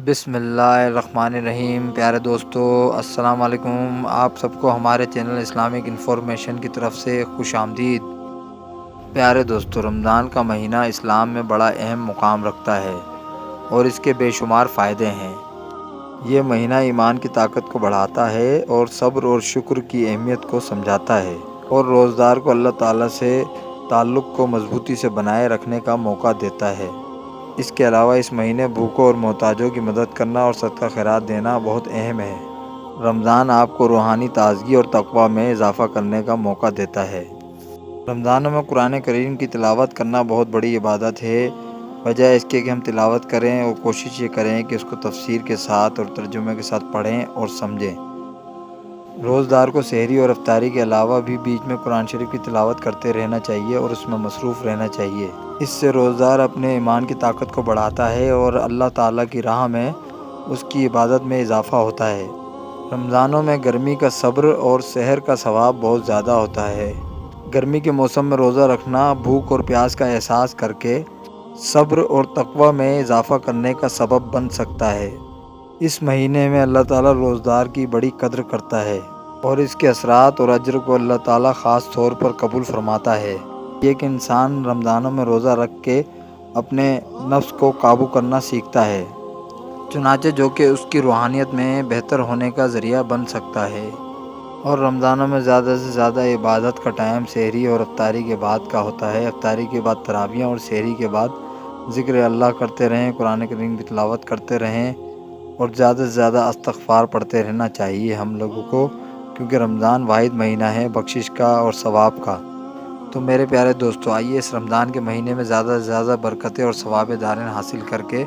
بسم اللہ الرحمن الرحیم۔ پیارے دوستو، السلام علیکم۔ آپ سب کو ہمارے چینل اسلامک انفارمیشن کی طرف سے خوش آمدید۔ پیارے دوستو، رمضان کا مہینہ اسلام میں بڑا اہم مقام رکھتا ہے اور اس کے بے شمار فائدے ہیں۔ یہ مہینہ ایمان کی طاقت کو بڑھاتا ہے اور صبر اور شکر کی اہمیت کو سمجھاتا ہے، اور روزدار کو اللہ تعالیٰ سے تعلق کو مضبوطی سے بنائے رکھنے کا موقع دیتا ہے۔ اس کے علاوہ اس مہینے بھوکوں اور محتاجوں کی مدد کرنا اور صدقہ خیرات دینا بہت اہم ہے۔ رمضان آپ کو روحانی تازگی اور تقویٰ میں اضافہ کرنے کا موقع دیتا ہے۔ رمضانوں میں قرآن کریم کی تلاوت کرنا بہت بڑی عبادت ہے۔ وجہ اس کے کہ ہم تلاوت کریں اور کوشش یہ کریں کہ اس کو تفسیر کے ساتھ اور ترجمے کے ساتھ پڑھیں اور سمجھیں۔ روزدار کو سحری اور افطاری کے علاوہ بھی بیچ میں قرآن شریف کی تلاوت کرتے رہنا چاہیے اور اس میں مصروف رہنا چاہیے۔ اس سے روزدار اپنے ایمان کی طاقت کو بڑھاتا ہے اور اللہ تعالیٰ کی راہ میں اس کی عبادت میں اضافہ ہوتا ہے۔ رمضانوں میں گرمی کا صبر اور سحر کا ثواب بہت زیادہ ہوتا ہے۔ گرمی کے موسم میں روزہ رکھنا بھوک اور پیاس کا احساس کر کے صبر اور تقویٰ میں اضافہ کرنے کا سبب بن سکتا ہے۔ اس مہینے میں اللہ تعالیٰ روزدار کی بڑی قدر کرتا ہے اور اس کے اثرات اور اجر کو اللہ تعالیٰ خاص طور پر قبول فرماتا ہے۔ یہ کہ انسان رمضانوں میں روزہ رکھ کے اپنے نفس کو قابو کرنا سیکھتا ہے، چنانچہ جو کہ اس کی روحانیت میں بہتر ہونے کا ذریعہ بن سکتا ہے۔ اور رمضانوں میں زیادہ سے زیادہ عبادت کا ٹائم سحری اور افطاری کے بعد کا ہوتا ہے۔ افطاری کے بعد تراویح اور سحری کے بعد ذکر اللہ کرتے رہیں، قرآن کریم کی تلاوت کرتے رہیں اور زیادہ سے زیادہ استغفار پڑھتے رہنا چاہیے ہم لوگوں کو، کیونکہ رمضان واحد مہینہ ہے بخشش کا اور ثواب کا۔ تو میرے پیارے دوستو، آئیے اس رمضان کے مہینے میں زیادہ سے زیادہ برکتیں اور ثواب دارین حاصل کر کے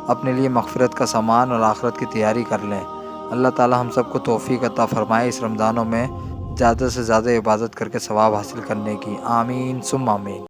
اپنے لیے مغفرت کا سامان اور آخرت کی تیاری کر لیں۔ اللہ تعالیٰ ہم سب کو توفیق عطا فرمائے اس رمضانوں میں زیادہ سے زیادہ عبادت کر کے ثواب حاصل کرنے کی۔ آمین ثم آمین۔